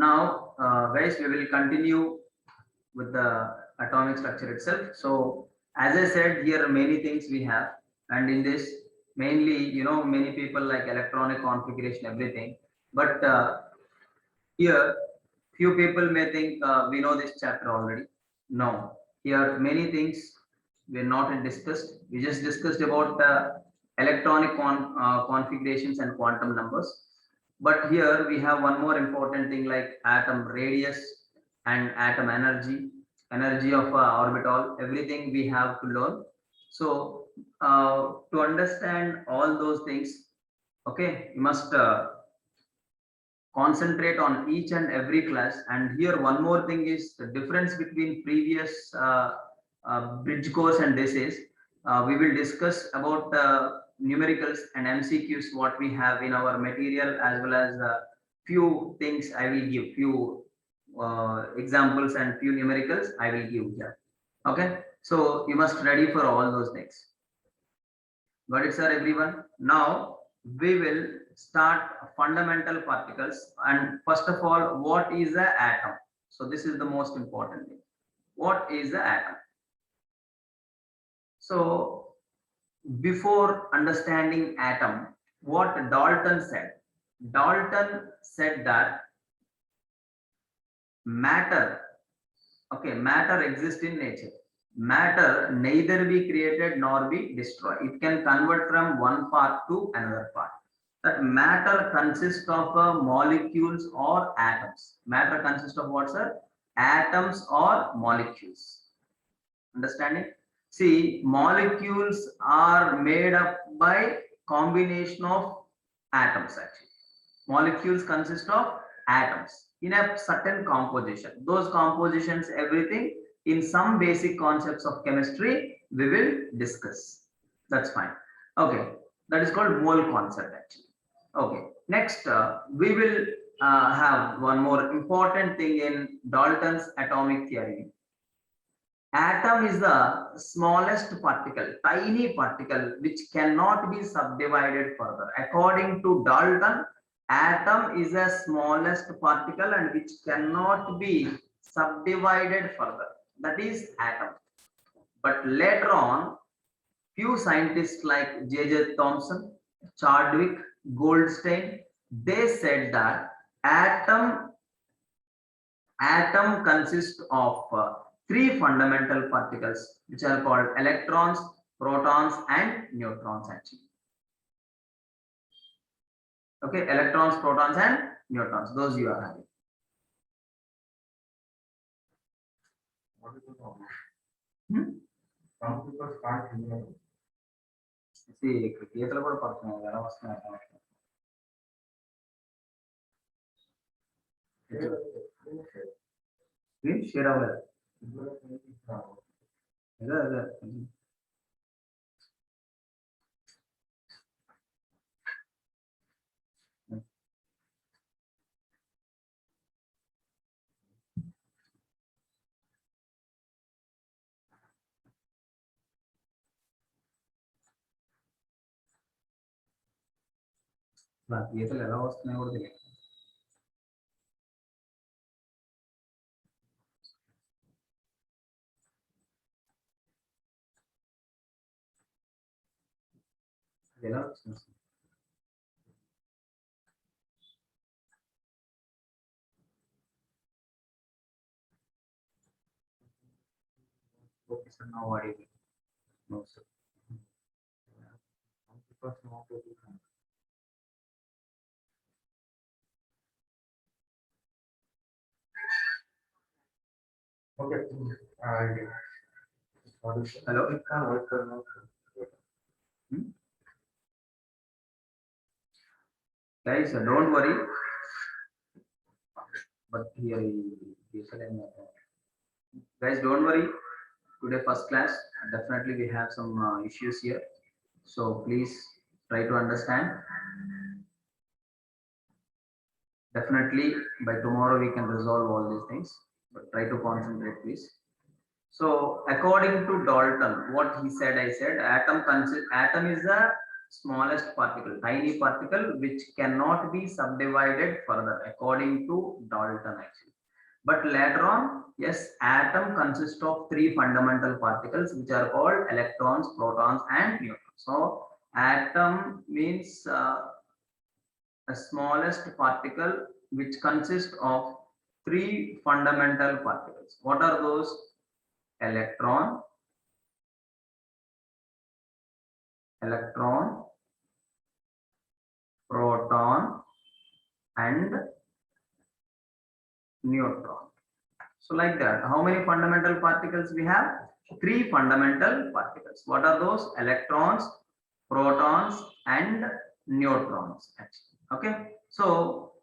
Now, guys, we will continue with the atomic structure itself. So, as I said, here are many things we have, and in this, mainly, many people like electronic configuration, everything. But here, few people may think we know this chapter already. No, here many things we're not discussed. We just discussed about electronic configurations and quantum numbers. But here we have one more important thing like atom radius and atom energy, energy of orbital, everything we have to learn. So to understand all those things, okay, you must concentrate on each and every class. And here one more thing is the difference between previous bridge course and this is we will discuss about numericals and MCQs what we have in our material, as well as few things I will give, few examples and few numericals I will give here. Okay, so you must ready for all those things. Got it, sir, everyone? Now we will start fundamental particles. And first of all, what is the atom? So this is the most important thing. What is the atom? So before understanding atom, what Dalton said? Dalton said that matter, okay, matter exists in nature. Matter neither be created nor be destroyed. It can convert from one part to another part. That matter consists of molecules or atoms. Matter consists of what, sir? Atoms or molecules. Understanding? See, molecules are made up by combination of atoms actually. Molecules consist of atoms in a certain composition. Those compositions, everything in some basic concepts of chemistry, we will discuss. That's fine. Okay, that is called mole concept actually. Okay, next we will have one more important thing in Dalton's atomic theory. Atom is the smallest particle, tiny particle, which cannot be subdivided further. According to Dalton, atom is the smallest particle and which cannot be subdivided further. That is atom. But later on, few scientists like J.J. Thomson, Chadwick, Goldstein, they said that atom consists of three fundamental particles which are called electrons, protons and neutrons actually. Okay, electrons, protons and neutrons, those you are having. What is the problem? Some people start hearing. See, గీతలు కూడా పడుతున్నాయి ఎలా వస్తున్నాయి share అవ్వలేదు అదే గీతలు ఎలా వస్తున్నాయి కూడా తెలియదు. ఎలా వచ్చింది ఓకే సార్ నా వాడి no sir Okay. Hello? It can't work for now. Guys, don't worry. But here, guys, don't worry. Today, first class, definitely we have some issues here. So please try to understand. Definitely by tomorrow we can resolve all these things. But try to concentrate, please. So according to Dalton, what he said, I said atom is the smallest particle, tiny particle which cannot be subdivided further according to Dalton actually. But later on, yes, atom consists of three fundamental particles which are called electrons, protons, and neutrons. So atom means a smallest particle which consists of three fundamental particles. What are those? Electron, proton, and neutron. So like that, how many fundamental particles we have? Three fundamental particles. What are those? Electrons, protons, and neutrons actually. Okay, so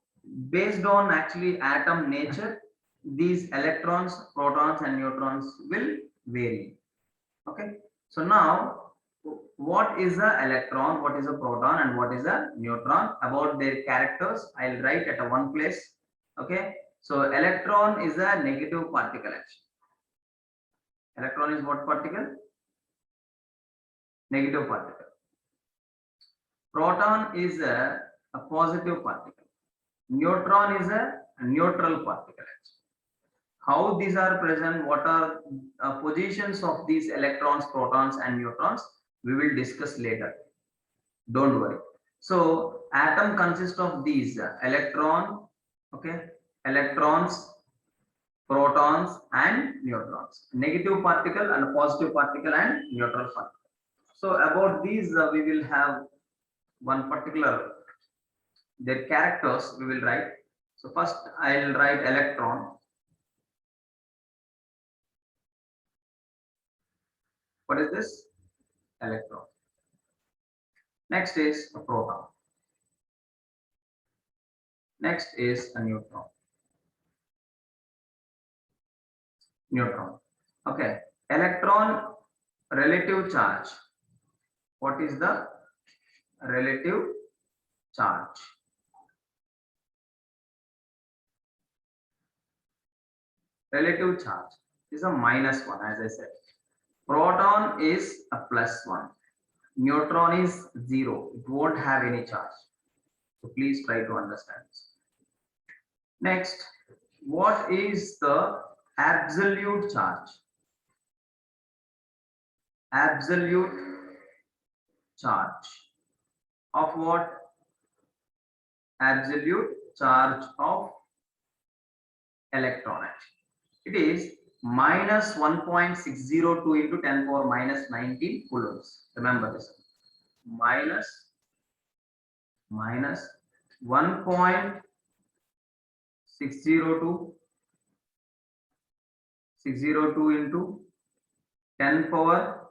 based on actually atom nature, these electrons, protons, and neutrons will vary. Okay, so now what is a electron, what is a proton, and what is a neutron? About their characters I'll write at a one place. Okay, so electron is a negative particle actually. Electron is what particle? Negative particle. Proton is a positive particle. Neutron is a neutral particle actually. How these are present, what are positions of these electrons, protons, and neutrons, we will discuss later. Don't worry. So atom consists of these electron, okay, electrons, protons, and neutrons. Negative particle and a positive particle and neutral particle. So about these we will have one particular, their characters we will write. So first I will write electron. What is this? Electron. Next is a proton. Next is a neutron. Okay. Electron relative charge. What is the relative charge? Relative charge is a -1, as I said. Proton is a +1. Neutron is 0. It won't have any charge. So please try to understand this. Next, what is the absolute charge? Absolute charge of what? Absolute charge of electron. It is -1.602 into 10 power -19 coulombs. Remember this. Minus 1.602 into 10 power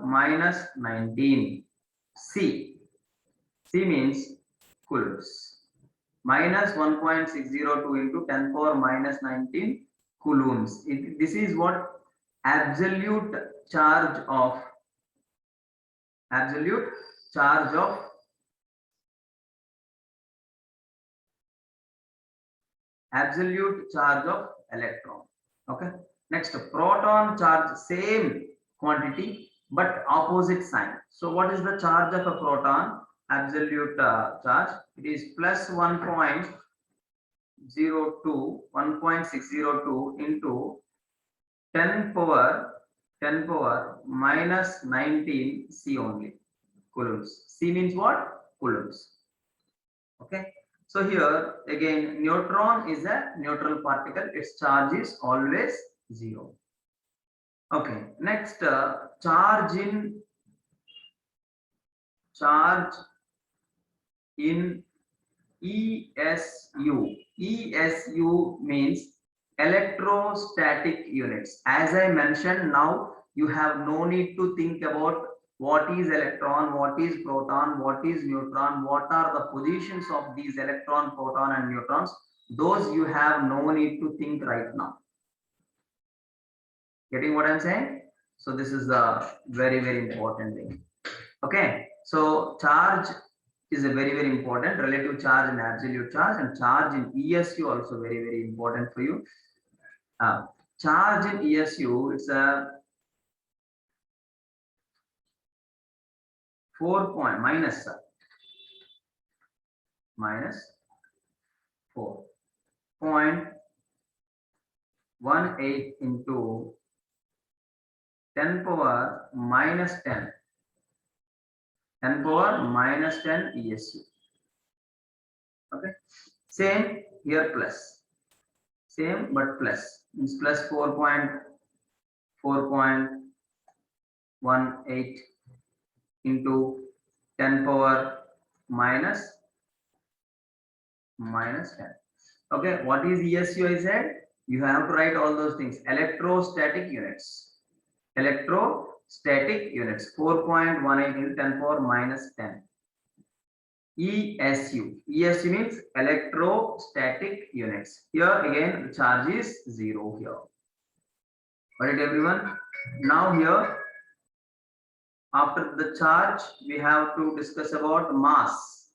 -19. C means coulombs. -1.602 into 10 power -19 coulombs. This is what absolute charge of electron. Okay, next proton charge, same quantity but opposite sign. So what is the charge of a proton? Absolute charge, it is plus 1.602 into 10 power -19 C only, coulombs. C means what? Coulombs. Okay, so here again neutron is a neutral particle, its charge is always 0. Okay, next charge in ESU. ESU means electrostatic units. As I mentioned, now you have no need to think about what is electron, what is proton, what is neutron, what are the positions of these electron, proton, and neutrons. Those you have no need to think right now. Getting what I'm saying? So this is a very, very important thing. Okay, so charge is a very, very important, relative charge and absolute charge, and charge in ESU also very, very important for you. Charge in ESU, it's a 4 point minus minus 4.18 into 10 power minus 10 power minus 10 ESU. Okay, same here plus, same but plus, means plus 4.18 into 10 power minus 10. Okay, what is ESU? I said you have to write all those things. Electrostatic units. Electrostatic units. 4.18 into 10 power minus 10. ESU. ESU means electrostatic units. Here again the charge is 0 here. Got it, everyone? Now here, after the charge, we have to discuss about mass.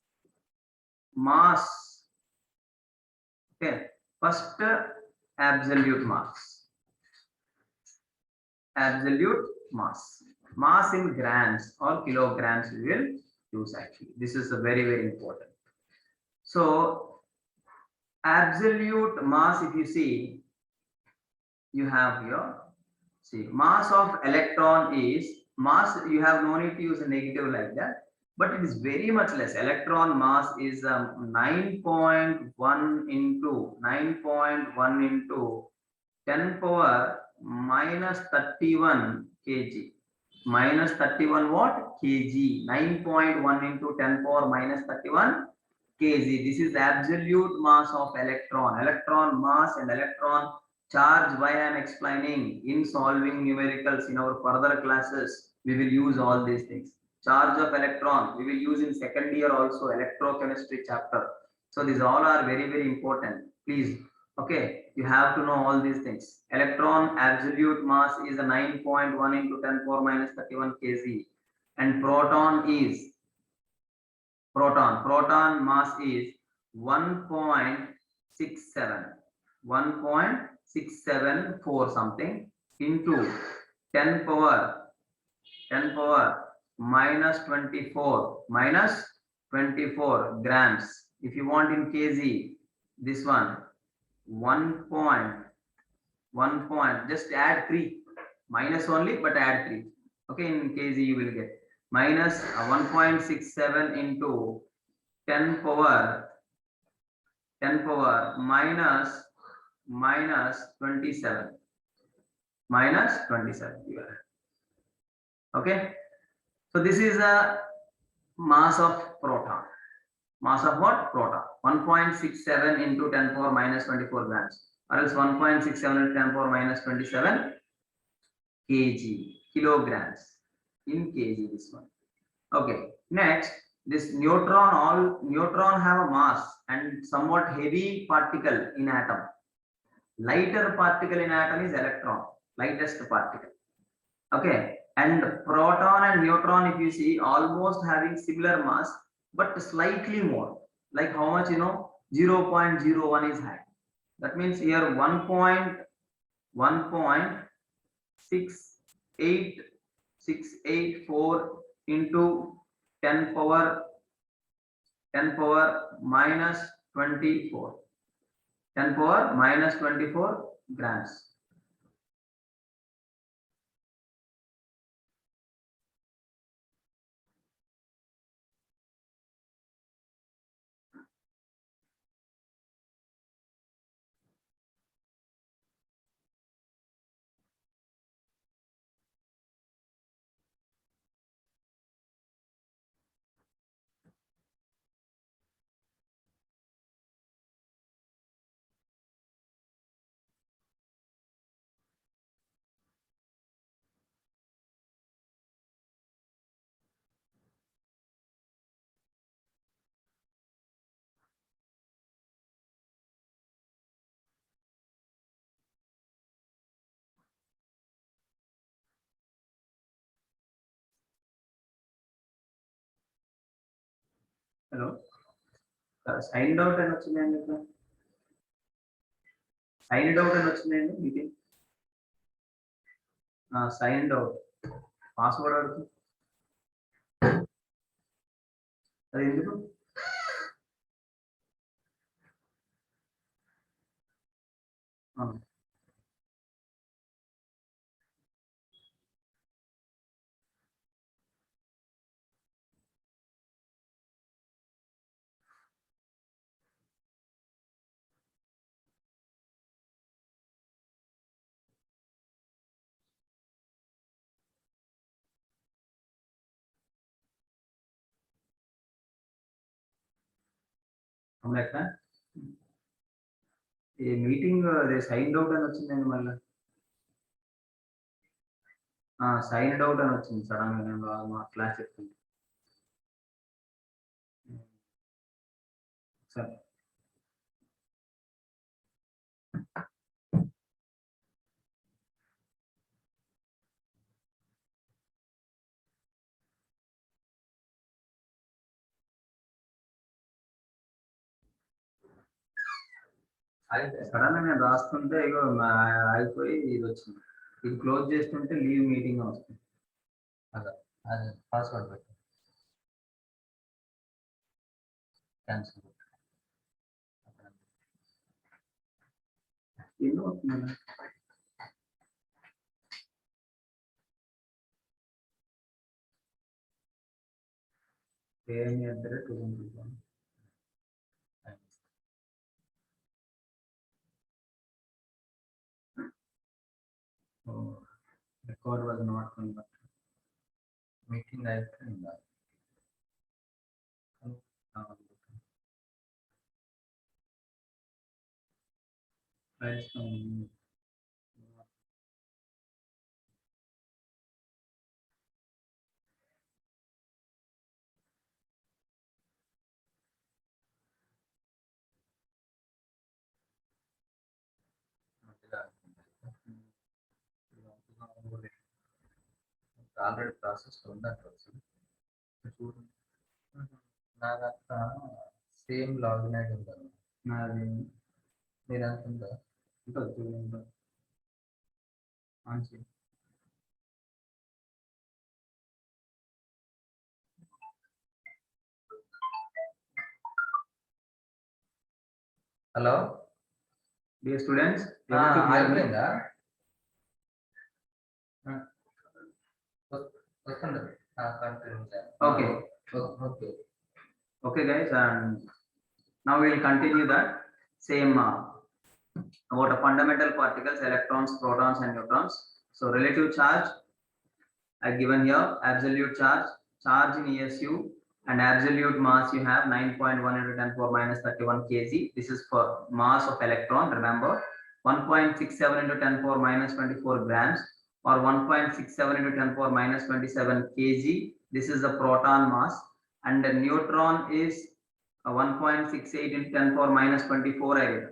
Mass. Okay. First, absolute mass. Absolute mass. Mass in grams or kilograms we will use actually. This is a very, very important. So, absolute mass, if you see, you have here, see, mass of electron is, mass, you have no need to use a negative like that, but it is very much less. Electron mass is 9.1 into 10 power minus 31 kg. Minus 31 what? Kg. 9.1 into 10 power minus 31 kg. This is the absolute mass of electron. Electron mass and electron charge. Why I am explaining in solving numericals in our further classes, we will use all these things. Charge of electron we will use in second year also, electrochemistry chapter. So these all are very, very important. Please, okay, you have to know all these things. Electron absolute mass is a 9.1 into 10 power minus 31 kg, and proton mass is 1.674 something into 10 power minus 24 grams. If you want in kg, this one 1 point, just add 3, minus only but add 3. Okay, in kg you will get minus 1.67 into 10 power minus 27. Okay, so this is a mass of proton. Mass of what? Proton. 1.67 into 10 power minus 24 grams, or else 1.67 into 10 power minus 27 kg, kilograms in kg, this one. Okay, next, this neutron have a mass and somewhat heavy particle in atom. Lighter particle in atom is electron, lightest particle. Okay, and proton and neutron, if you see, almost having similar mass but slightly more. Like how much, 0.01 is high. That means here 1.684 into 10 power minus 24. 10 power minus 24 grams. Hello, signed out and వచ్చిందండి ఇక్కడ signed out and వచ్చిందండి meeting signed out password అడుగుతుంది అది ఎందుకు? అవును. అవును ఎట్లా? ఈ మీటింగ్ అదే సైన్డ్ అవుట్ అని వచ్చిందండి మళ్ళీ. సైన్డ్ అవుట్ అని వచ్చింది సడన్ గా నేను మా క్లాస్ చెప్తుంది. సరే. సడన్ గా నేను రాస్తుంటే ఇగో అయిపోయి ఇది వచ్చింది. ఇది క్లోజ్ చేస్తుంటే లీవ్ మీటింగ్ వస్తుంది. అదే అది పాస్వర్డ్ పెట్టు క్యాన్సిల్ ఎన్నో వస్తుంది. ఏమి అంటే 2021. Record was not conducted. Meeting అయిపోయిందా? Files from ఆల్రెడీ ప్రాసెస్ ఉందంట చూడండి. నా దాంట్లో సేమ్ లాగిన్ ఐడి ఉందా? నాది మీరు ఎంత ఉందా? ఉంటుంది. మంచి hello dear students, able to hear me? అయిపోయిందా? వస్తుంది. Okay. Okay Okay guys, and now we will continue that same about the fundamental particles, electrons, protons and neutrons. So relative charge I given here, absolute charge, charge in ESU and absolute mass you have 9.1 into 10 power minus 31 kg. This is for mass of electron, remember 1.67 into 10 power minus 24 grams or 1.67 into 10 power minus 27 kg. This is the proton mass, and the neutron is 1.68 into 10 power minus 24 area.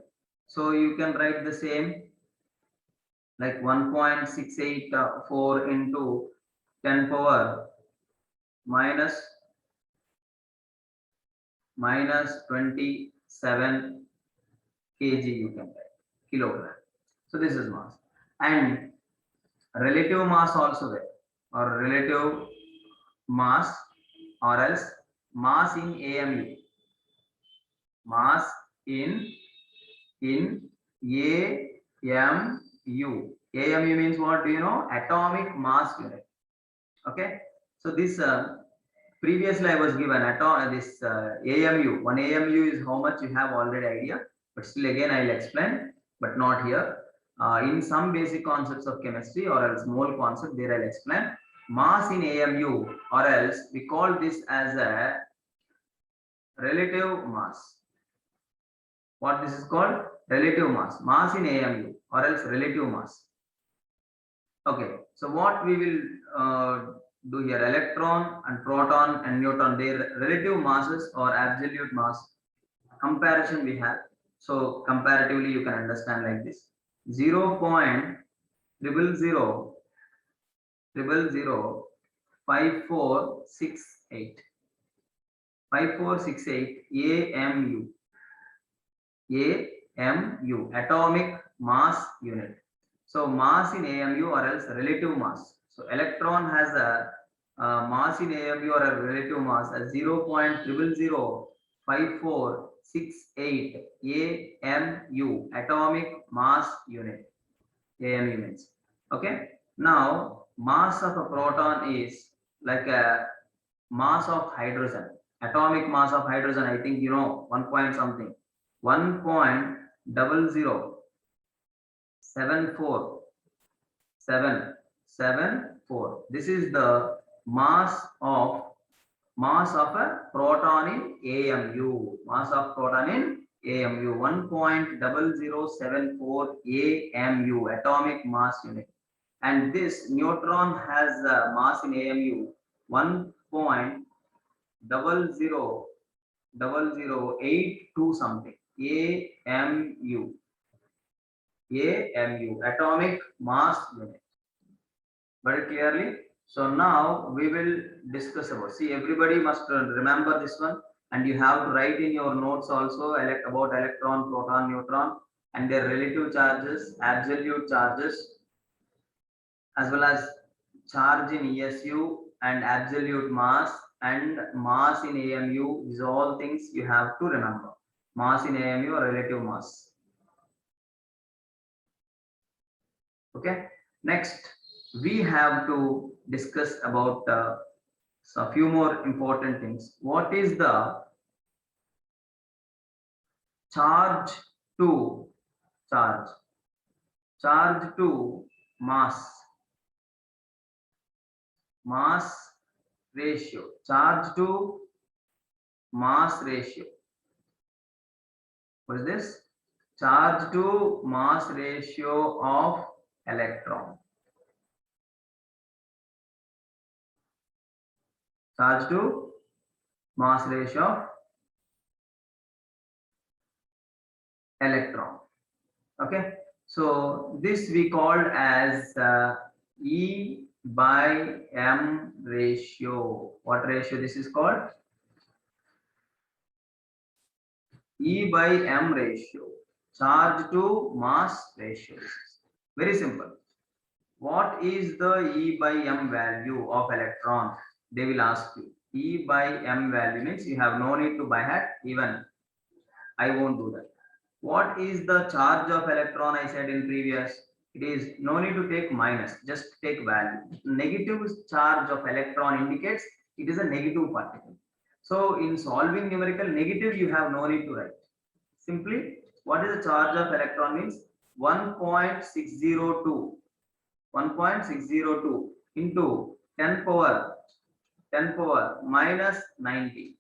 So you can write the same like 1.684 into 10 power minus 27 kg you can write, kilogram. So this is mass, and relative mass also there, or relative mass or else mass in AMU, mass in AMU. AMU means what? Do you know? Atomic mass unit. Okay, so this previously I was given this AMU. One AMU is how much you have already idea, but still again I'll explain, but not here. In some basic concepts of chemistry or else mole concept, there I'll explain mass in AMU, or else we call this as a relative mass. What this is called? Relative mass. Mass in AMU or else relative mass. Okay, so what we will do here, electron and proton and neutron, their relative masses or absolute mass comparison we have. So comparatively you can understand like this: 0.0005468 AMU. AMU, atomic mass unit. So mass in AMU or else relative mass. So electron has a mass in AMU or a relative mass as 0.0005468 AMU, atomic mass unit. AMU means. Okay. Now, mass of a proton is like a mass of hydrogen. Atomic mass of hydrogen, I think you know, 1 point something. 1.00074. This is the mass of a proton in AMU. Mass of proton in AMU 1.0074 AMU, atomic mass unit. And this neutron has a mass in AMU 1.000082 something AMU. AMU, atomic mass unit. Very clearly. So now we will discuss about. See, everybody must remember this one, and you have to write in your notes also about electron, proton, neutron, and their relative charges, absolute charges, as well as charge in ESU and absolute mass and mass in AMU. These are all things you have to remember. Mass in AMU or relative mass. Okay. Next, we have to discuss about a few more important things. What is the charge to mass ratio? Charge to mass ratio. What is this? Charge to mass ratio of electron. Charge to mass ratio of electron. Okay, so this we called as E by M ratio. What ratio this is called? E by M ratio. Charge to mass ratio. Very simple. What is the E by M value of electron? They will ask you. E by M value means you have no need to by heart, even I won't do that. What is the charge of electron? I said in previous, it is no need to take minus, just take value. Negative charge of electron indicates it is a negative particle. So in solving numerical, negative you have no need to write. Simply, what is the charge of electron means? 1.602 into 10 power minus 90.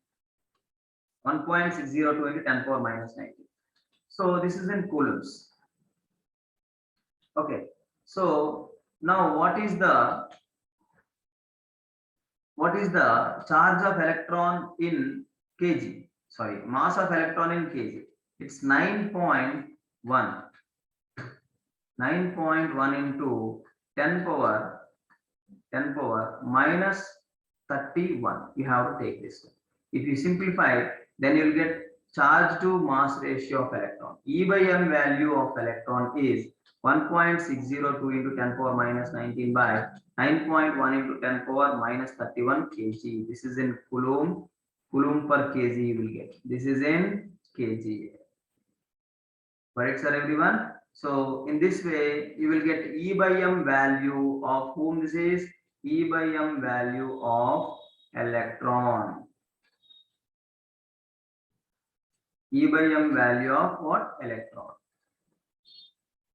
1.602 into 10 power minus 90. So this is in coulombs. Okay. So now what is the charge of electron in kg? Sorry, mass of electron in kg. It's 9.1. 9.1 into 10 power minus 31. You have to take this one. If you simplify, then you will get charge to mass ratio of electron. E by M value of electron is 1.602 into 10 power minus 19 by 9.1 into 10 power minus 31 kg. This is in coulomb per kg you will get. This is in kg. Correct, sir, everyone? So in this way, you will get E by M value of whom this is? E by M value of electron. E by M value of what? Electron.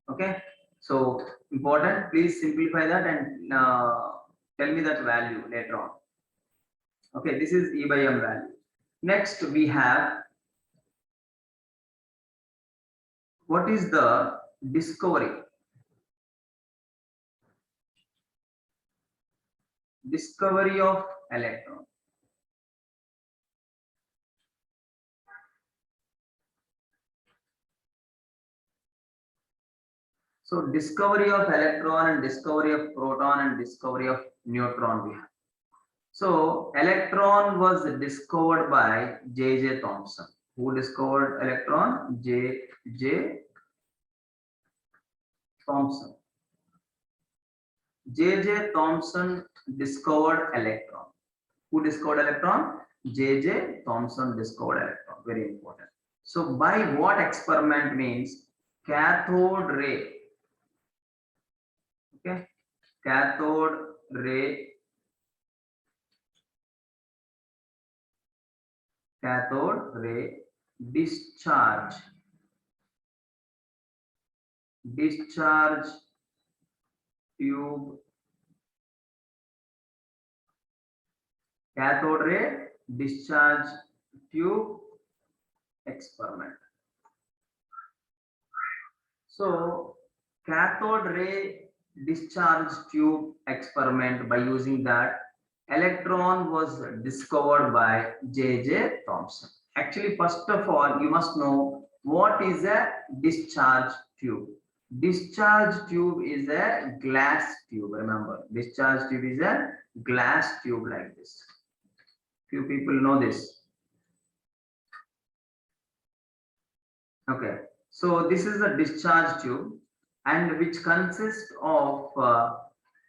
Okay. So important, please simplify that and tell me that value later on. Okay, this is E by M value. Next we have, what is the discovery of electron? So discovery of electron and discovery of proton and discovery of neutron we have. So electron was discovered by J.J. Thomson. Who discovered electron? J.J. Thomson. J.J. Thomson discovered electron. Who discovered electron? J.J. Thomson discovered electron. Very important. So by what experiment means cathode ray. Okay, cathode ray. Cathode ray discharge. Discharge tube. Cathode ray discharge tube experiment. So cathode ray discharge tube experiment, by using that, electron was discovered by J.J. Thomson. Actually, first of all, you must know what is a discharge tube. Discharge tube is a glass tube. Remember, discharge tube is a glass tube like this. Few people know this. Okay, so this is a discharge tube, and which consists of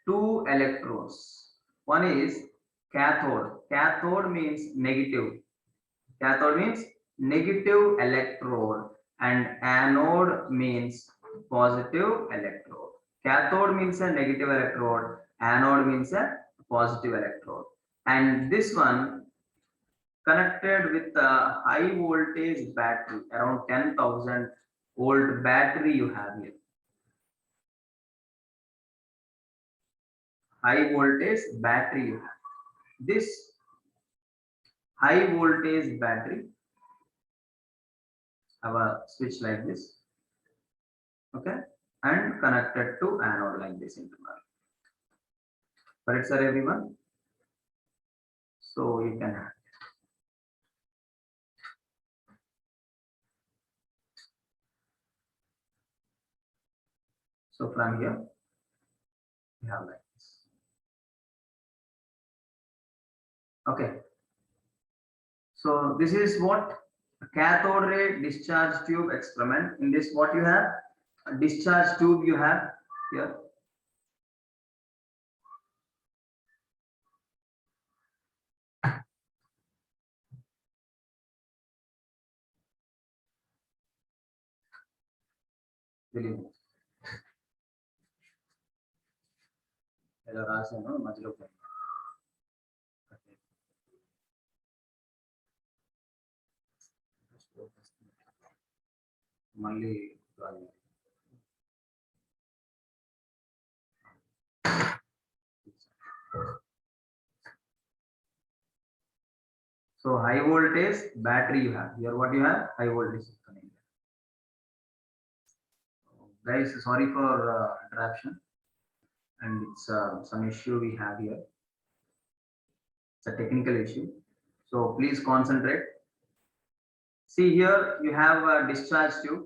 two electrodes. One is cathode. Cathode means negative. Cathode means negative electrode, and anode means positive electrode. Cathode means a negative electrode, anode means a positive electrode. And this one connected with a high voltage battery, around 10,000 volt battery you have here. High voltage battery you have. This high voltage battery have a switch like this, okay, and connected to anode like this internal. Correct, sir, everyone? So you can have. So from here, we have like this. Okay. So this is what cathode ray discharge tube experiment. In this, what you have? A discharge tube you have here. ఇలా రాశాను మధ్యలో మళ్ళీ so high voltage battery you have here. What you have? High voltage coming. Guys, sorry for interruption, and it's some issue we have here. It's a technical issue, so please concentrate. See here, you have a discharge tube,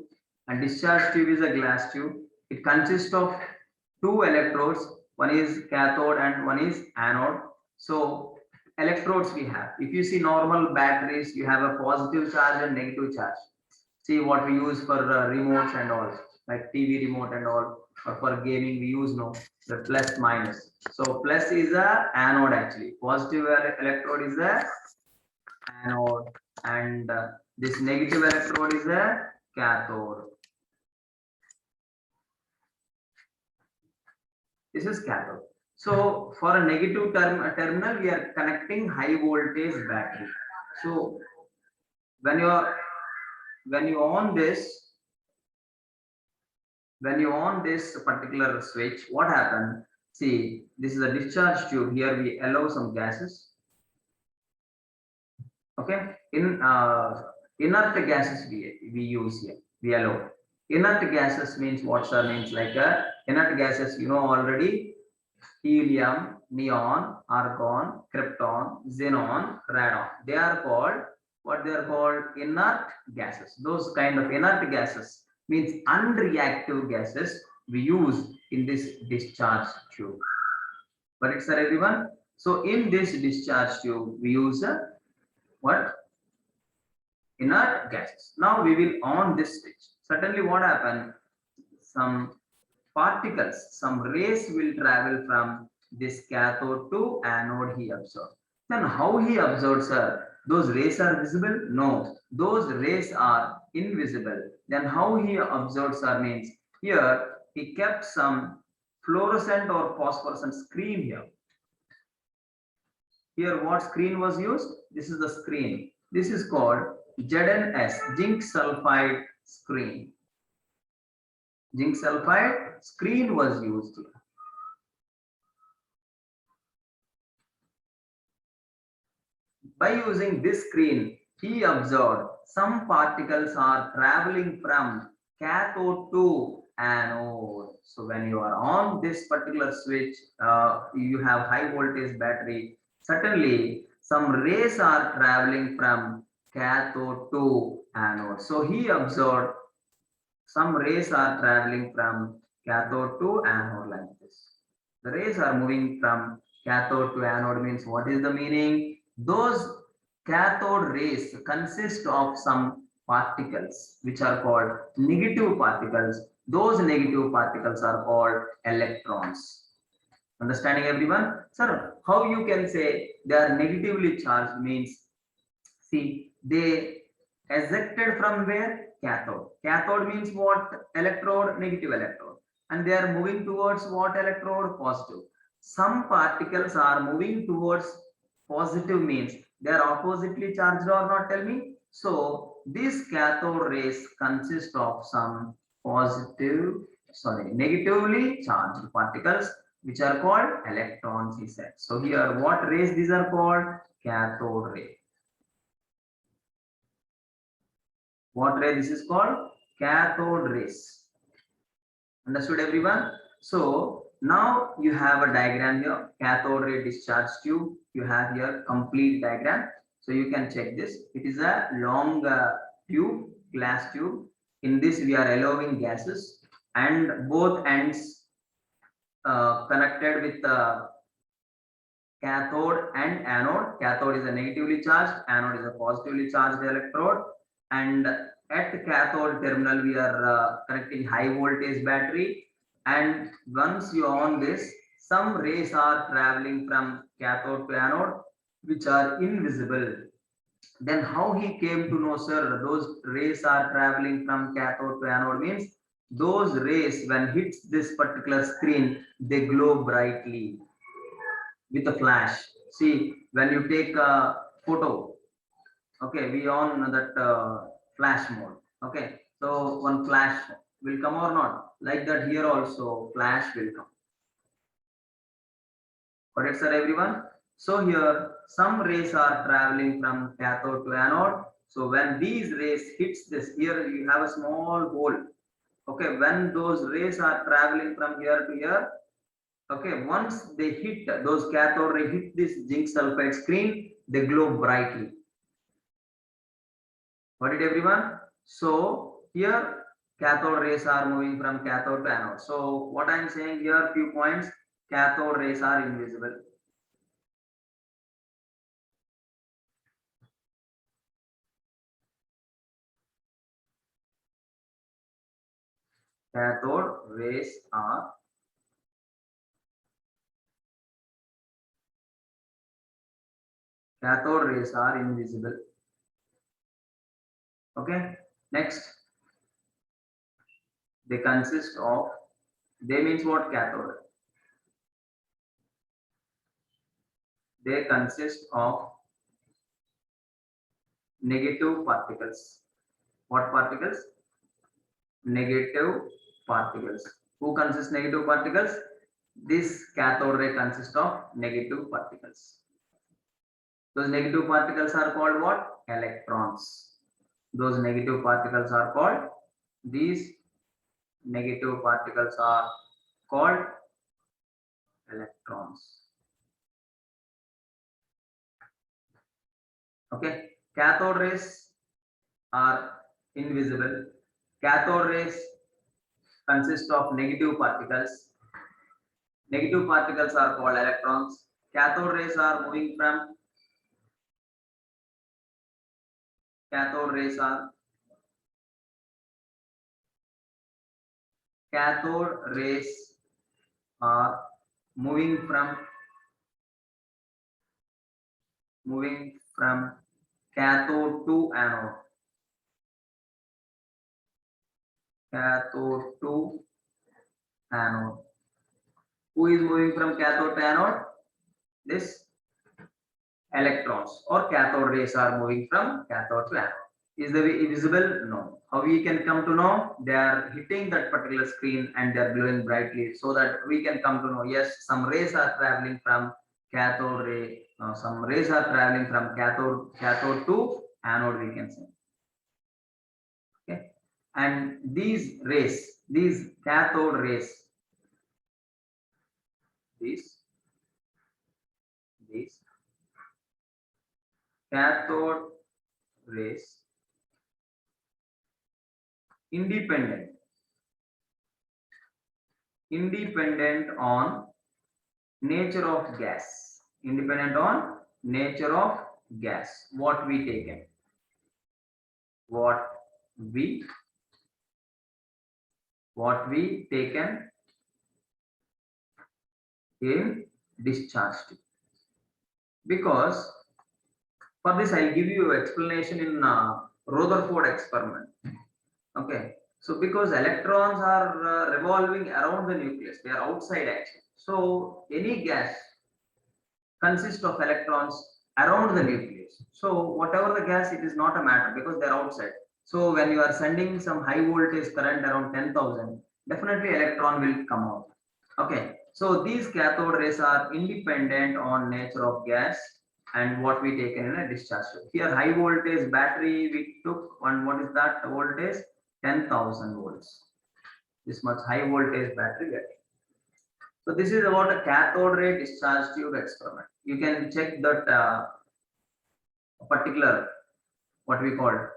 and discharge tube is a glass tube. It consists of two electrodes. One is cathode and one is anode. So electrodes we have. If you see normal batteries, you have a positive charge and negative charge. See what we use for remotes and all, like TV remote and all, or for gaming we use the plus minus. So plus is a anode actually. Positive electrode is a anode, and this negative electrode is a cathode. This is cathode. So for a negative terminal, we are connecting high voltage battery. So when you on this particular switch, what happened? See, this is a discharge tube. Here we allow some gases. Okay, in inert gases we use here. We allow inert gases means what, sir? Means like inert gases, you know already: helium, neon, argon, krypton, xenon, radon. They are called what? They are called inert gases. Those kind of inert gases means unreactive gases we use in this discharge tube. Correct, sir, everyone? So in this discharge tube we use what? Inert gases. Now we will on this switch. Suddenly what happened? Some particles, some rays will travel from this cathode to anode, he observed. Then how he observed, sir? Those rays are visible? No, those rays are invisible. Then how he observed, sir, means here he kept some fluorescent or phosphorescent screen here. Here what screen was used? This is the screen. This is called ZNS, zinc sulfide screen. Zinc sulfide screen was used here. By using this screen, he observed some particles are traveling from cathode to anode. So when you are on this particular switch, you have high voltage battery, certainly some rays are traveling from cathode to anode. So he observed some rays are traveling from cathode to anode like this. The rays are moving from cathode to anode means what is the meaning? Those cathode rays consist of some particles which are called negative particles. Those negative particles are called electrons. Understanding everyone? Sir, how you can say they are negatively charged means, see, they ejected from where? Cathode. Cathode means what? Electrode, negative electrode. And they are moving towards what electrode? Positive. Some particles are moving towards positive means they are oppositely charged or not, tell me. So these cathode rays consist of some negatively charged particles which are called electrons, he said. So here what rays these are called? Cathode ray. What ray this is called? Cathode rays. Understood everyone? So now you have a diagram here, cathode ray discharge tube. You have here complete diagram. So you can check this. It is a long tube, glass tube. In this we are allowing gases and both ends connected with cathode and anode. Cathode is a negatively charged, anode is a positively charged electrode. And at cathode terminal, we are connecting high voltage battery. And once you on this, some rays are traveling from cathode to anode, which are invisible. Then how he came to know, sir, those rays are traveling from cathode to anode means those rays when hits this particular screen, they glow brightly with a flash. See, when you take a photo, okay, we on that flash mode. Okay, so one flash will come or not, like that here also flash will come. Got it, sir, everyone? So here some rays are traveling from cathode to anode. So when these rays hits this, here you have a small hole. Okay, when those rays are traveling from here to here, okay, once they hit those cathode ray hit this zinc sulfide screen, they glow brightly. Got it, everyone? So here cathode rays are moving from cathode to anode. So what I am saying here, few points: cathode rays are invisible. Cathode rays are invisible. Okay. Next, they consist of. They means what? Cathode. They consist of negative particles. What particles? Negative particles. Who consists negative particles? This cathode ray consists of negative particles. Those negative particles are called what? Electrons. Those negative particles are called, these negative particles are called electrons. Okay, cathode rays are invisible. Cathode rays consist of negative particles. Negative particles are called electrons. Cathode rays are moving from cathode rays are cathode rays are moving from cathode to anode. Cathode to anode. Who is moving from cathode to anode? This electrons or cathode rays are moving from cathode to anode. Is the way visible? No. How we can come to know? They are hitting that particular screen and they are glowing brightly, so that we can come to know, yes, some rays are traveling from cathode ray, some rays are traveling from cathode to anode, we can say. Okay, and these rays, these cathode rays, these cathode rays independent on nature of gas, independent on nature of gas, what we taken in discharge tube. Because for this I'll give you explanation in Rutherford experiment. Okay, so because electrons are revolving around the nucleus, they are outside actually. So any gas consists of electrons around the nucleus. So whatever the gas, it is not a matter because they are outside. So when you are sending some high voltage current around 10,000, definitely electron will come out. Okay, so these cathode rays are independent on nature of gas and what we taken in a discharge tube. Here high voltage battery we took, and what is that voltage? 10,000 volts. This much high voltage battery we are taking. So this is about a cathode ray discharge tube experiment. You can check that particular, what we call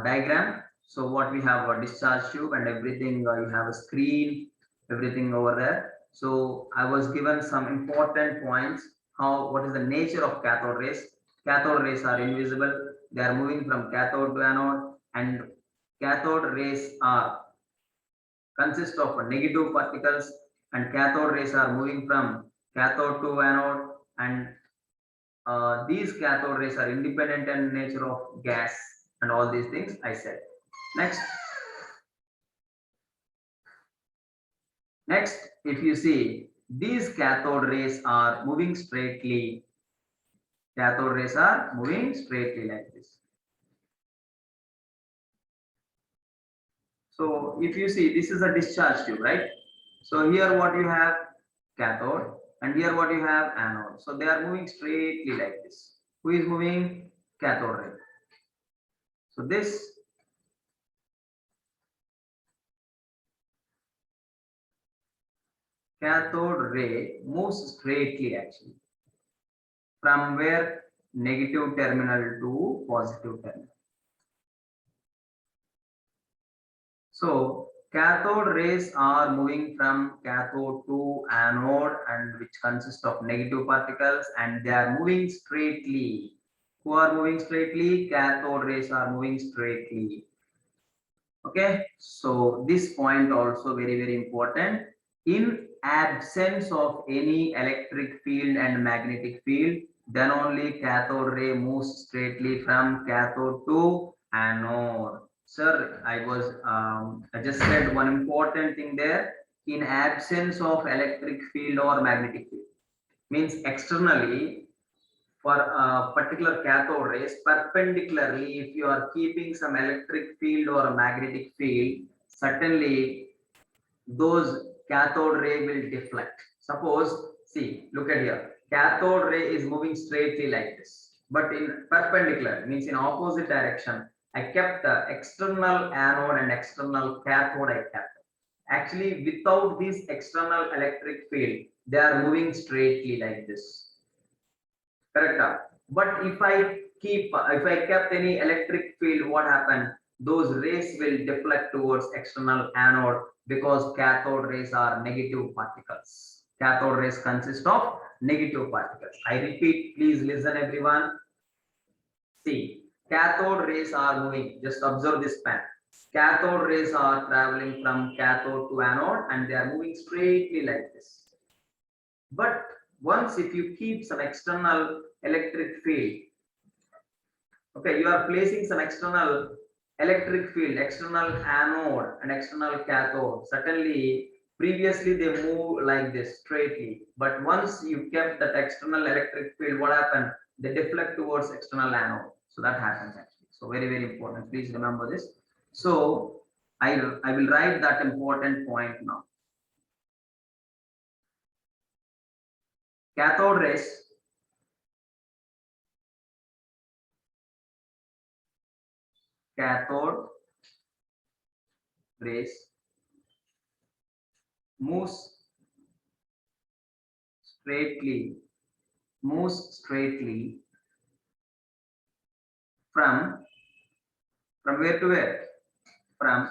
diagram. So what we have a discharge tube and everything, you have a screen, everything over there. So I was given some important points. What is the nature of cathode rays? Cathode rays are invisible. They are moving from cathode to anode, and cathode rays consist of negative particles, and cathode rays are moving from cathode to anode, and these cathode rays are independent in nature of gas, and all these things I said. Next, if you see, these cathode rays are moving straightly. Cathode rays are moving straightly like this. So if you see, this is a discharge tube, right? So here what you have? Cathode, and here what you have? Anode. So they are moving straightly like this. Who is moving? Cathode ray. So this cathode ray moves straightly actually. From where? Negative terminal to positive terminal. So cathode rays are moving from cathode to anode, and which consists of negative particles, and they are moving straightly. Who are moving straightly? Cathode rays are moving straightly. Okay, so this point also very important. In absence of any electric field and magnetic field, then only cathode ray moves straightly from cathode to anode. Sir, I just said one important thing there. In absence of electric field or magnetic field, means externally for a particular cathode rays, perpendicularly, if you are keeping some electric field or a magnetic field, certainly those cathode ray will deflect. Suppose, see, look at here, cathode ray is moving straightly like this, but in perpendicular, means in opposite direction. I kept the external anode and external cathode. I kept. Actually, without this external electric field, they are moving straightly like this. Correct. But if I kept any electric field, what happened? Those rays will deflect towards external anode, because cathode rays are negative particles. Cathode rays consist of negative particles. I repeat, please listen everyone. See, cathode rays are moving. Just observe this pen. Cathode rays are traveling from cathode to anode and they are moving straightly like this. But once if you keep some external electric field, okay, you are placing some external electric field, external anode and external cathode. Certainly, previously they move like this straightly, but once you kept that external electric field, what happened? They deflect towards external anode. So that happens actually. So very, very important. Please remember this. So I will write that important point now. Cathode rays moves straightly from where to where? From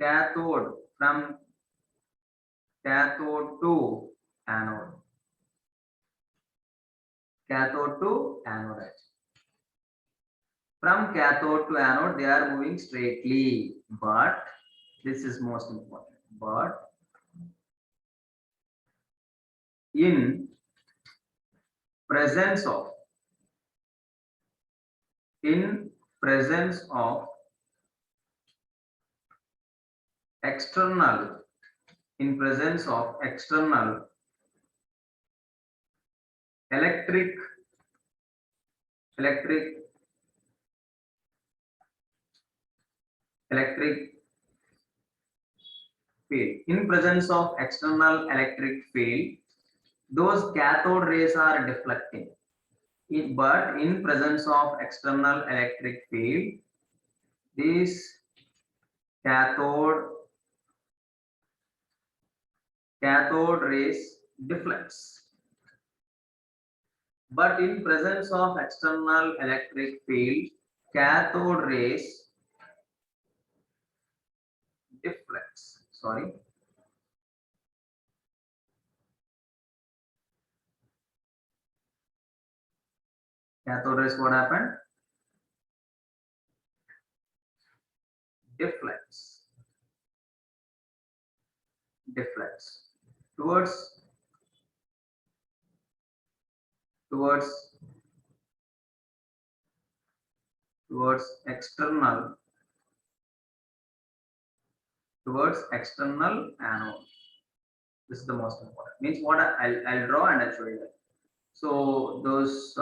cathode to anode. Cathode to anode. From cathode to anode, they are moving straightly. But this is most important. But in presence of external electric field, in presence of external electric field, those cathode rays are deflecting. But in presence of external electric field, this cathode rays deflects. But in presence of external electric field, cathode rays deflects. Sorry. Cathode rays, what happened? Deflects towards external anode. This is the most important. Means what I'll draw and I'll show you that. So those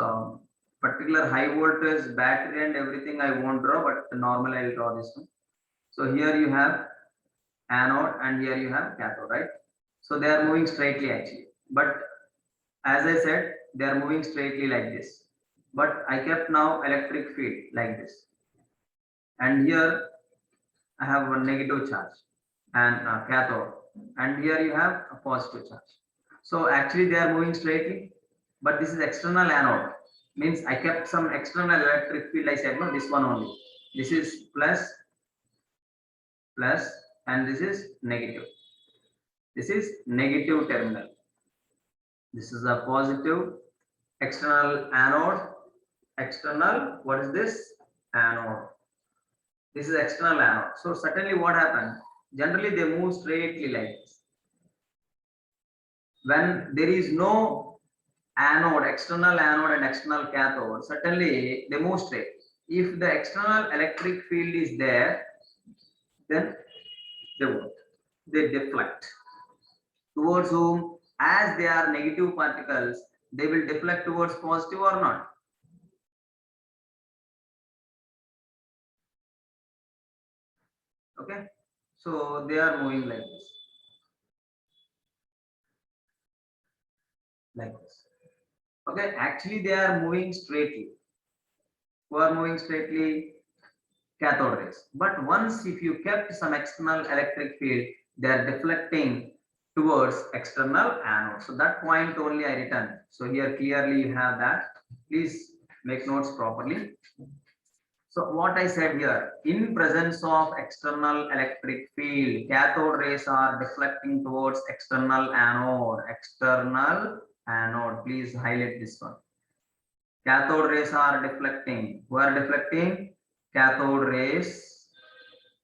particular high voltage battery and everything I won't draw, but normally I'll draw this one. So here you have anode and here you have cathode, right? So they are moving straightly actually. But as I said, they are moving straightly like this. But I kept now electric field like this. And here I have a negative charge and cathode. And here you have a positive charge. So actually they are moving straightly. But this is external anode. Means I kept some external electric field. I said no, this one only. This is plus, and this is negative. This is negative terminal. This is a positive external anode. External, what is this? Anode. This is external anode. So certainly what happened? Generally they move straightly like this. When there is no anode, external anode and external cathode, certainly they move straight. If the external electric field is there, then they deflect. Towards whom? As they are negative particles, they will deflect towards positive or not? Okay, so they are moving like this. Okay, actually they are moving straightly. Who are moving straightly? Cathode rays. But once if you kept some external electric field, they are deflecting towards external anode. So that point only I written. So here clearly you have that. Please make notes properly. So what I said here, in presence of external electric field, cathode rays are deflecting towards external anode. Please highlight this one. Cathode rays are deflecting. Who are deflecting? Cathode rays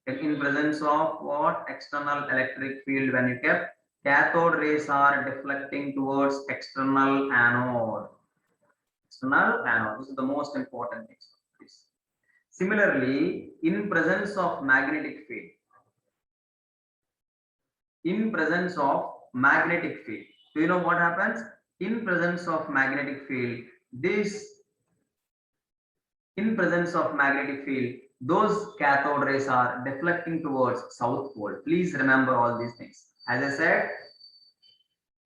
in presence of what? External electric field. When you kept cathode rays are deflecting towards external anode. External anode. This is the most important thing. Similarly, in presence of magnetic field, in presence of magnetic field, do you know what happens? In presence of magnetic field, in presence of magnetic field, those cathode rays are deflecting towards south pole. Please remember all these things. As I said,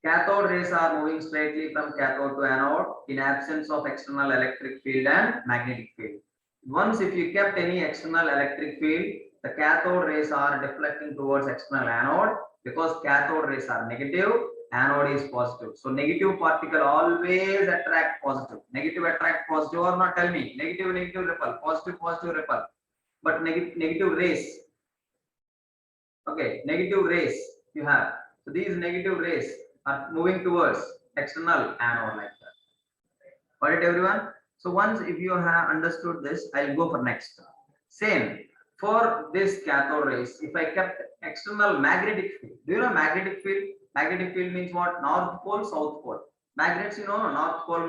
cathode rays are moving straightly from cathode to anode in absence of external electric field and magnetic field. Once if you kept any external electric field, the cathode rays are deflecting towards external anode because cathode rays are negative, anode is positive. So negative particle always attract positive. Negative attract positive or not, tell me. Negative, negative repel, positive, positive repel. But negative rays. Okay, negative rays you have. So these negative rays are moving towards external anode like that. Got it, everyone? So once if you have understood this, I'll go for next. Same for this cathode rays. If I kept external magnetic field, do you know magnetic field? Magnetic field means what? North pole, south pole. Magnets, you know, north pole,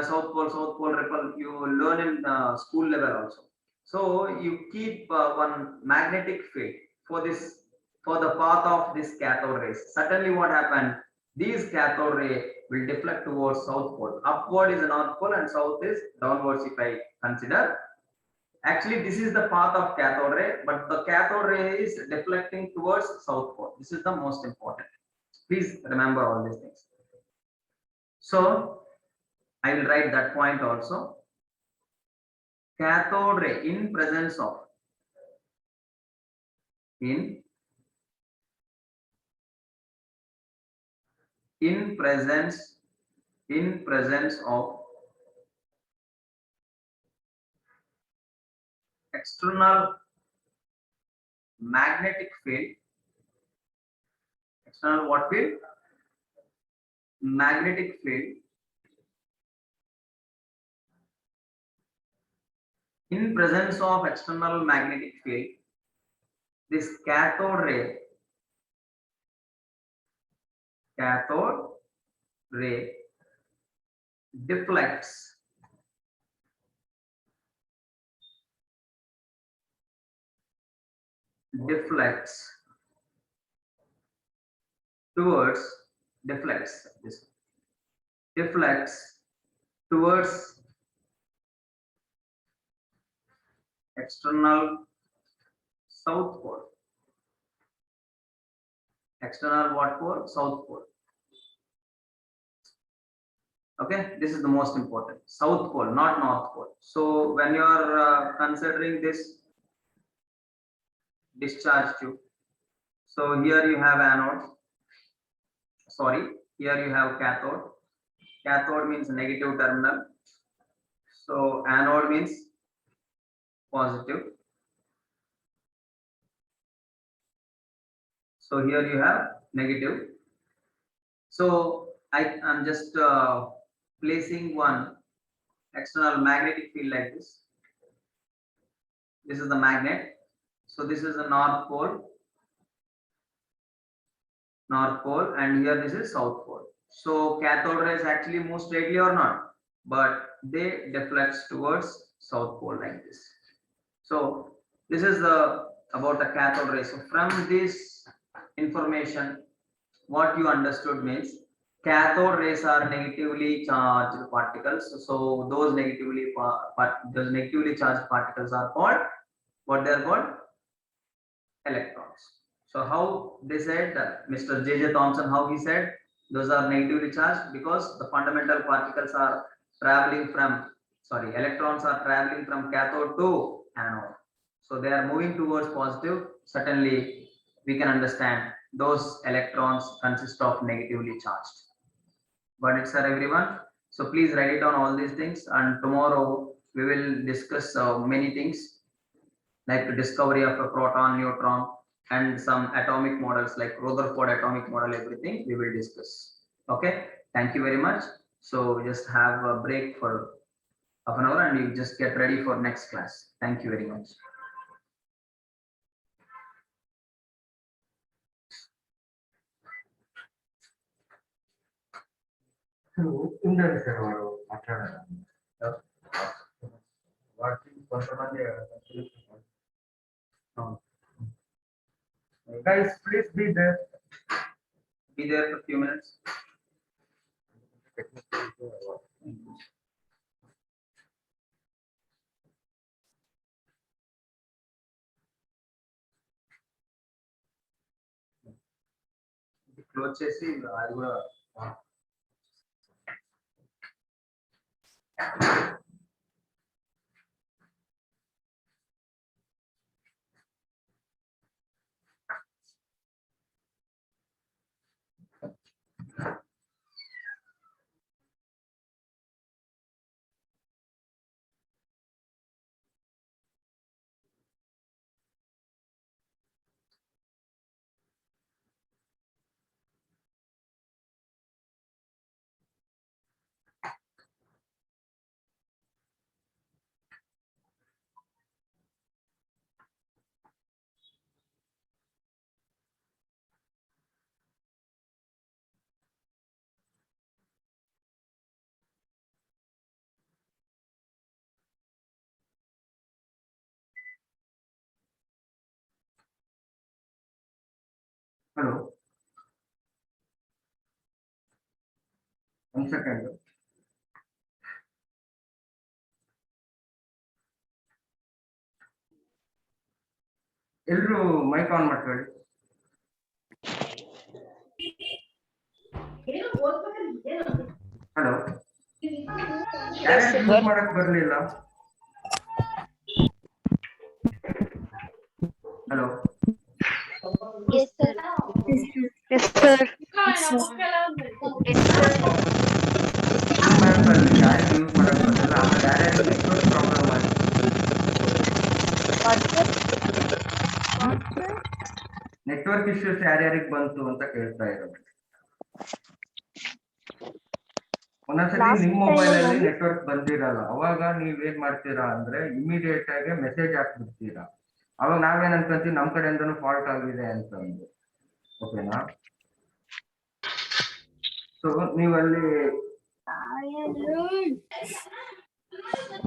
south pole repel. You learn in school level also. So you keep one magnetic field for the path of this cathode rays. Suddenly, what happened? These cathode ray will deflect towards south pole. Upward is the north pole and south is downwards if I consider. Actually, this is the path of cathode ray, but the cathode ray is deflecting towards south pole. This is the most important. Please remember all these things. So I will write that point also. Cathode ray in presence of in presence of external magnetic field. External what field? Magnetic field. In presence of external magnetic field, this cathode ray deflects towards external south pole. External what pole? South pole. Okay, this is the most important. South pole, not north pole. So when you are considering this discharge tube, so here you have anode. Sorry, here you have cathode. Cathode means negative terminal. So anode means positive. So here you have negative. So I am just placing one external magnetic field like this. This is the magnet. So this is the north pole, and here this is south pole. So cathode rays actually move straightly or not, but they deflect towards south pole like this. So this is about the cathode ray. So from this information, what you understood means cathode rays are negatively charged particles. So those negatively charged particles are called what they are called? Electrons. So how they said Mr. J.J. Thomson, how he said those are negatively charged because the fundamental particles are traveling from electrons are traveling from cathode to anode. So they are moving towards positive. Certainly we can understand those electrons consist of negatively charged. Got it, sir, everyone? So please write it down all these things, and tomorrow we will discuss many things like the discovery of a proton, neutron, and some atomic models like Rutherford atomic model. Everything we will discuss. Okay, thank you very much. So just have a break for half an hour and you just get ready for next class. Thank you very much. Inder sir ಅವರು ಮಾತಾಡೋಣ. Walking కొంతమంది guys please be there. Be there for a few minutes. Close చేసి అది కూడా hello ಒಂದು second. ಎಲ್ರು mic on ಮಾಡ್ಕೊಳ್ಳಿ. Hello ಯಾರು ಯೂಸ್ ಮಾಡಕ್ ಬರ್ಲಿಲ್ಲ? Hello Yes, sir. Yes, sir. ಯಾರು ಯೂಸ್ ಮಾಡಕ್ ಬರ್ಲಿಲ್ಲ? ಆಮೇಲೆ ಯಾರ್ಯಾರು ನೆಟ್ವರ್ಕ್ ಪ್ರಾಬ್ಲಮ್ ಆಗಿದೆ? ನೆಟ್ವರ್ಕ್ ಇಶ್ಯೂಸ್ ಯಾರ್ಯಾರಿಗೆ ಬಂತು ಅಂತ ಕೇಳ್ತಾ ಇರೋದು. ಒಂದೊಂದ್ಸತಿ ನಿಮ್ ಮೊಬೈಲ್ ಅಲ್ಲಿ ನೆಟ್ವರ್ಕ್ ಬಂದಿರಲ್ಲ, ಅವಾಗ ನೀವ್ ಏನ್ ಮಾಡ್ತೀರಾ ಅಂದ್ರೆ ಇಮಿಡಿಯೇಟ್ ಆಗಿ ಮೆಸೇಜ್ ಹಾಕ್ಬಿಡ್ತೀರಾ. ಅವಾಗ ನಾವೇನ್ ಅನ್ಕೊಂತೀವಿ ನಮ್ ಕಡೆಯಿಂದನೂ ಫಾಲ್ಟ್ ಆಗಿದೆ ಅಂತಂದು. ಓಕೆನಾ? ಸೊ ನೀವಲ್ಲಿ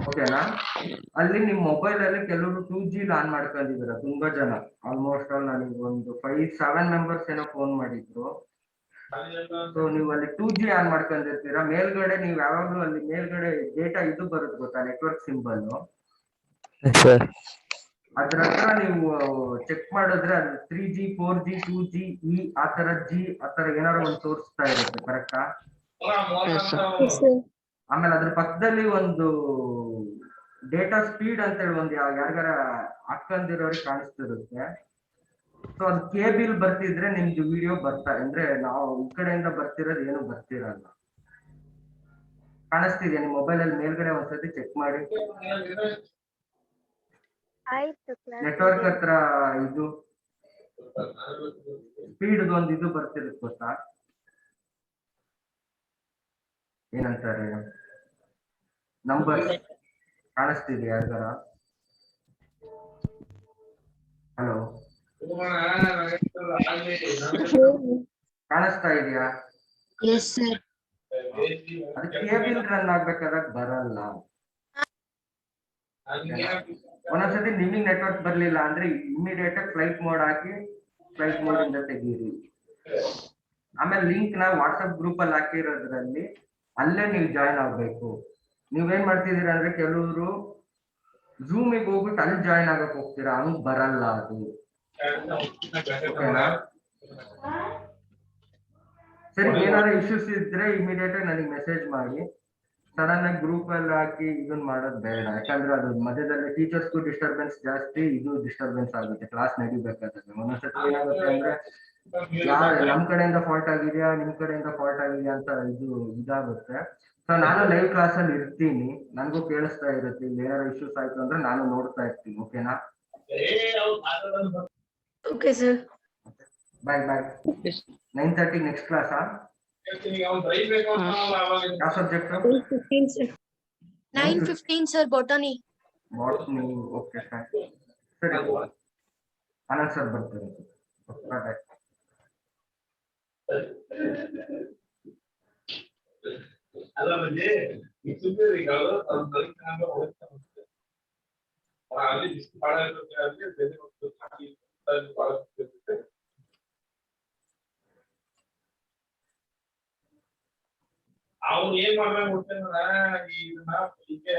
ಓಕೆನಾ, ಅಲ್ಲಿ ನಿಮ್ ಮೊಬೈಲ್ ಅಲ್ಲಿ ಕೆಲವರು 2G ಆನ್ ಮಾಡ್ಕೊಂಡಿದ್ದೀರಾ ತುಂಬಾ ಜನ. ಆಲ್ಮೋಸ್ಟ್ ಆಲ್ ನನಗೆ ಒಂದು 5-7 ಮೆಂಬರ್ಸ್ ಏನೋ ಫೋನ್ ಮಾಡಿದ್ರು. ಸೊ ನೀವು ಅಲ್ಲಿ 2G ಆನ್ ಮಾಡ್ಕೊಂಡಿರ್ತೀರಾ. ಮೇಲ್ಗಡೆ ನೀವು ಯಾವಾಗ್ಲೂ ಅಲ್ಲಿ ಮೇಲ್ಗಡೆ ಡೇಟಾ ಇದು ಬರುತ್ತೆ ಗೊತ್ತಾ, ನೆಟ್ವರ್ಕ್ ಸಿಂಬಲ್. ಅದ್ರ ಹತ್ರ ನೀವು ಚೆಕ್ ಮಾಡಿದ್ರೆ ಅದು 3G 4G 2G ಆತರ ಏನಾದ್ರು ಒಂದು ತೋರಿಸ್ತಾ ಇರುತ್ತೆ. ಕರೆಕ್ಟಾ? ಆಮೇಲೆ ಅದ್ರ ಪಕ್ಕದಲ್ಲಿ ಒಂದು ಡೇಟಾ ಸ್ಪೀಡ್ ಅಂತ ಹೇಳಿ ಒಂದು ಯಾರಿಗಾರ ಹಾಕೊಂಡಿರೋರಿಗೆ ಕಾಣಿಸ್ತಿರುತ್ತೆ. ಸೊ ಅದು ಕೇಬಲ್ ಬರ್ತಿದ್ರೆ ನಿಮ್ದು ವಿಡಿಯೋ ಬರ್ತಾ ಅಂದ್ರೆ ನಾವು ಈ ಕಡೆಯಿಂದ ಬರ್ತಿರೋದು ಏನು ಬರ್ತಿರಲ್ಲ. ಕಾಣಿಸ್ತಿದ್ಯಾ ನಿಮ್ ಮೊಬೈಲ್ ಅಲ್ಲಿ ಮೇಲ್ಗಡೆ ಒಂದ್ಸತಿ ಚೆಕ್ ಮಾಡಿ. ನೆಟ್ವರ್ಕ್ ಹತ್ರ ಇದು ಸ್ಪೀಡ್ ಒಂದು ಇದು ಬರ್ತಿರುತ್ತೆ ಗೊತ್ತಾ, ಏನಂತಾರೆ ನಂಬರ್ ಕಾಣಿಸ್ತಿದ್ಯಾ ಯಾರಿಗಾರ? ಹಲೋ ಕಾಣಿಸ್ತಾ ಇದೆಯಾ? Yes, sir. ಅದು ಕೇಬಲ್ ರನ್ ಆಗ್ಬೇಕಾದಾಗ ಬರಲ್ಲ. ಒಂದೊಂದ್ಸತಿ ನಿಮಗೆ ನೆಟ್ವರ್ಕ್ ಬರ್ಲಿಲ್ಲ ಅಂದ್ರೆ ಇಮಿಡಿಯೇಟ್ ಆಗಿ ಫ್ಲೈಟ್ ಮೋಡ್ ಹಾಕಿ ಫ್ಲೈಟ್ ಮೋಡ್ ಇಂದ ತೆಗೀರಿ. ಆಮೇಲೆ ಲಿಂಕ್ ನ ವಾಟ್ಸ್ಆಪ್ ಗ್ರೂಪ್ ಅಲ್ಲಿ ಹಾಕಿರೋದ್ರಲ್ಲಿ ಅಲ್ಲೇ ನೀವು ಜಾಯ್ನ್ ಆಗ್ಬೇಕು. ನೀವೇನ್ ಮಾಡ್ತಿದ್ದೀರಾ ಅಂದ್ರೆ ಕೆಲವರು ಝೂಮಿಗೆ ಹೋಗ್ಬಿಟ್ಟು ಅಲ್ಲಿ ಜಾಯ್ನ್ ಆಗಕ್ ಹೋಗ್ತೀರಾ, ಹಂಗ್ ಬರಲ್ಲ ಅದು. ಓಕೆನಾ? ಸರಿ, ಏನಾದ್ರು ಇಶ್ಯೂಸ್ ಇದ್ರೆ ಇಮಿಡಿಯೇಟ್ ಆಗಿ ನನಗೆ ಮೆಸೇಜ್ ಮಾಡಿ. ಸಡನ್ ಆಗಿ ಗ್ರೂಪ್ ಅಲ್ಲಿ ಹಾಕಿ ಇದನ್ನ ಮಾಡೋದು ಬೇಡ, ಯಾಕಂದ್ರೆ ಅದು ಮಧ್ಯದಲ್ಲಿ ಟೀಚರ್ಸ್ಗೂ ಡಿಸ್ಟರ್ಬೆನ್ಸ್ ಜಾಸ್ತಿ, ಇದು ಡಿಸ್ಟರ್ಬೆನ್ಸ್ ಆಗುತ್ತೆ ಕ್ಲಾಸ್ ನಡಿಬೇಕಾದ್ರೆ. ಒಂದೊಂದ್ಸತಿ ಏನಾಗುತ್ತೆ ಅಂದ್ರೆ ನಮ್ ಕಡೆಯಿಂದ ಫಾಲ್ಟ್ ಆಗಿದ್ಯಾ ನಿಮ್ ಕಡೆಯಿಂದ ಫಾಲ್ಟ್ ಆಗಿದ್ಯಾ ಅಂತ ಇದು ಇದಾಗುತ್ತೆ. ಸೊ ನಾನು ಲೈವ್ ಕ್ಲಾಸ್ ಅಲ್ಲಿ ಇರ್ತೀನಿ, ನನಗೂ ಕೇಳಿಸ್ತಾ ಇರುತ್ತೆ. ಇಲ್ಲಿ ಏನಾದ್ರು ಇಶ್ಯೂಸ್ ಆಯ್ತು ಅಂದ್ರೆ ನಾನು ನೋಡ್ತಾ ಇರ್ತೀನಿ. ಓಕೆನಾ? Okay, sir. ಬಾಯ್ ಬಾಯ್. 9:30 ನೆಕ್ಸ್ಟ್ ಕ್ಲಾಸಾ? ಯಾವ subject? 9:15 sir, botany. Botany. Okay ಸರಿ, ಆನಂದ್ ಸರ್ ಬರ್ತಾರೆ. Bye. ಅಲ್ಲ ಮಂದಿ ಸುಂದರಿಗಳು ಅಲ್ಲಿ ಇಷ್ಟು ಭಾಳ ಅವ್ನು ಏನ್ ಮಾಡ್ದಂಗ ಇದನ್ನ ಹಿಂಗೆ